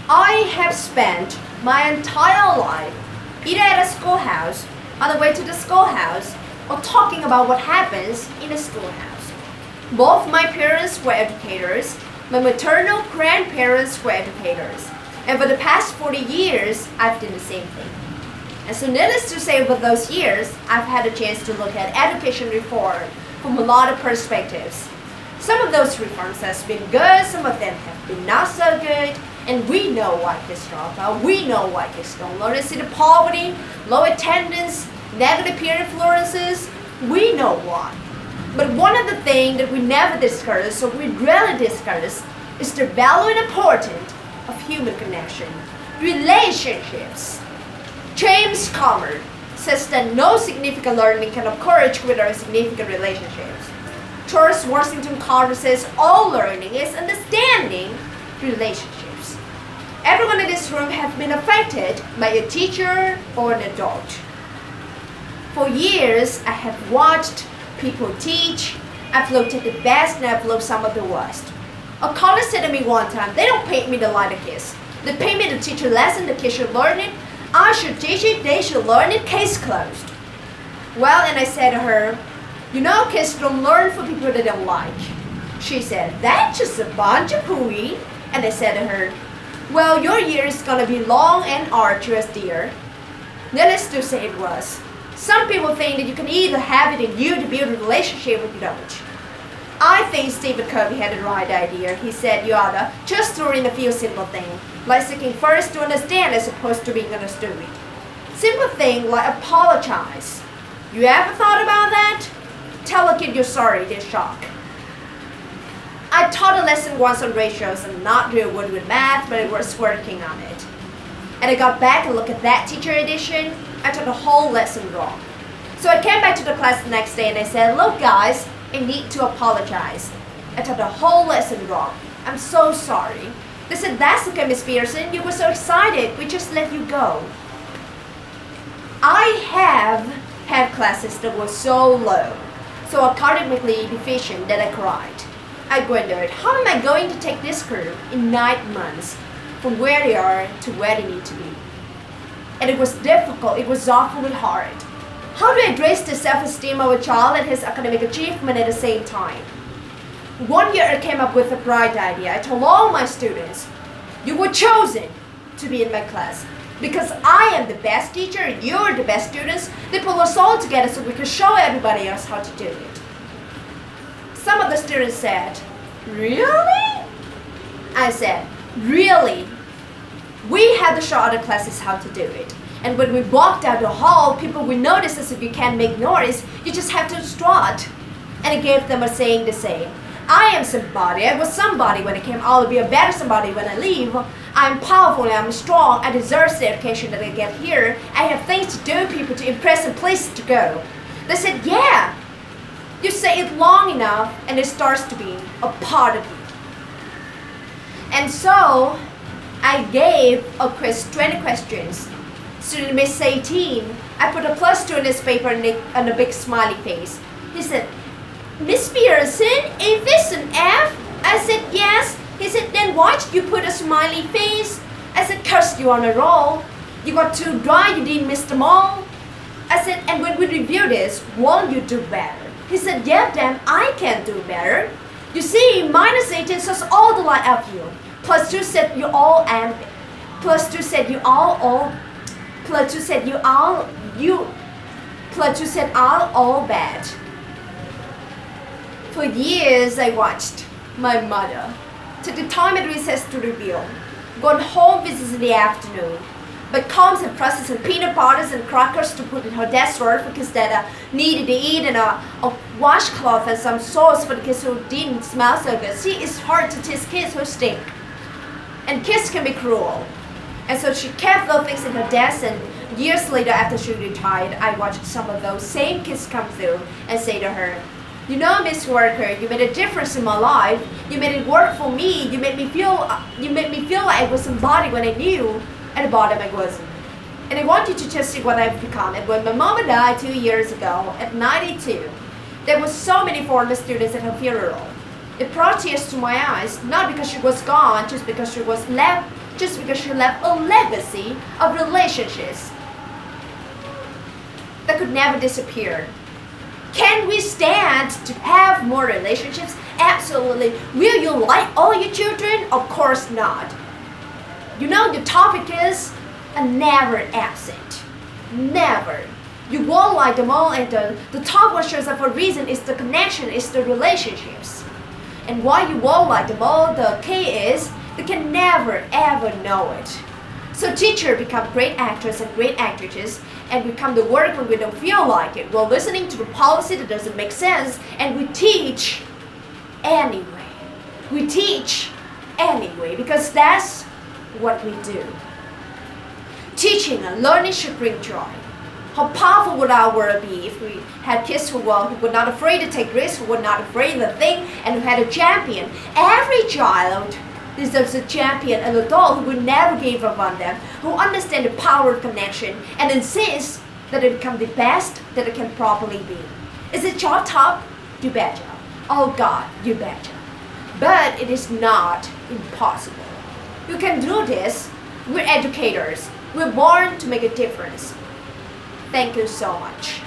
I have spent my entire life either at a schoolhouse, on the way to the schoolhouse, or talking about what happens in a schoolhouse. Both my parents were educators, my maternal grandparents were educators, and for the past 40 years, I've done the same thing. And so needless to say, over those years, I've had a chance to look at education reform from a lot of perspectives. Some of those reforms have been good, some of them have been not so good, and we know why kids drop out, we know why kids don't learn. See the poverty, low attendance, negative peer influences, we know why. But one of the things that we never discuss, or we rarely discuss, is the value and importance of human connection, relationships. James Comer says that no significant learning can occur without significant relationships. George Washington Carver says all learning is understanding relationships. Everyone in this room has been affected by a teacher or an adult. For years, I have watched people teach. I've looked at the best and I've looked some of the worst. A college said to me one time, they don't pay me to lie to kids. They pay me to teach a lesson, the kids should learn it. I should teach it, they should learn it, case closed. Well, and I said to her, you know, kids don't learn for people they don't like. She said, that's just a bunch of hooey. And I said to her, well, your year is gonna be long and arduous, dear. Needless to say it was. Some people think that you can either have it in you to build a relationship or you don't. I think Stephen Covey had the right idea. He said you ought to just throw in a few simple things, like seeking first to understand as opposed to being understood. Simple thing like apologize. You ever thought about that? Tell a kid you're sorry, they're shocked. I taught a lesson once on ratios and not real good with math, but it was working on it. And I got back and looked at that teacher edition. I taught the whole lesson wrong. So I came back to the class the next day and I said, look guys, I need to apologize. I taught the whole lesson wrong. I'm so sorry. They said, that's okay, Miss Pearson. You were so excited. We just let you go. I have had classes that were so low, so academically deficient that I cried. I wondered, how am I going to take this group in 9 months from where they are to where they need to be? And it was difficult. It was awfully hard. How do I address the self-esteem of a child and his academic achievement at the same time? One year I came up with a bright idea. I told all my students, you were chosen to be in my class because I am the best teacher and you're the best students. They pull us all together so we can show everybody else how to do it. Some of the students said, really? I said, really? We had to show other classes how to do it. And when we walked down the hall, people will notice as if you can't make noise, you just have to strut. And I gave them a saying the same. I am somebody, I was somebody when I came, I'll be a better somebody when I leave. I'm powerful, I'm strong, I deserve the education that I get here. I have things to do, people to impress and places to go. They said, yeah. You say it long enough and it starts to be a part of you. And so, I gave a quiz, 20 questions. Student Miss 18, I put a +2 in his paper and a big smiley face. He said, Miss Pearson, is this an F? I said, yes. He said, then why did you put a smiley face? I said, 'cause you're on a roll. You got too dry, you didn't miss them all. I said, and when we review this, won't you do better? He said, yeah, then I can do better. You see, -18 says all the light of you. +2 said you all and +2 said you all +2 said you all +2 said all bad. For years I watched my mother take the time at recess to review, gone home visits in the afternoon, but comes and presses and peanut butters and crackers to put in her desk drawer for kids that needed to eat and a washcloth and some sauce for the kids who didn't smell so good. See, it's hard to teach kids who stink. And kids can be cruel. And so she kept those things in her desk, and years later after she retired, I watched some of those same kids come through and say to her, you know, Miss Worker, you made a difference in my life. You made it work for me. You made me feel like I was somebody when I knew at the bottom I wasn't. And I want you to just see what I've become. And when my mama died 2 years ago at 92, there were so many former students at her funeral. It brought tears to my eyes, not because she was gone, just because she was left just because she left a legacy of relationships that could never disappear. Can we stand to have more relationships? Absolutely. Will you like all your children? Of course not. You know, the topic is a never absent. Never. You won't like them all, and the top one shows up for a reason. Is the connection, is the relationships. And why you won't like them all, the key is they can never ever know it. So teachers become great actors and great actresses, and we come to work when we don't feel like it. We're listening to the policy that doesn't make sense, and we teach anyway. We teach anyway because that's what we do. Teaching and learning should bring joy. How powerful would our world be if we had kids who were not afraid to take risks, who were not afraid to think, and who had a champion? Every child deserves a champion, an adult who will never give up on them, who understands the power of connection and insists that they become the best that it can properly be. Is it your top? You betcha. Oh God, you betcha. But it is not impossible. You can do this. We're educators. We're born to make a difference. Thank you so much.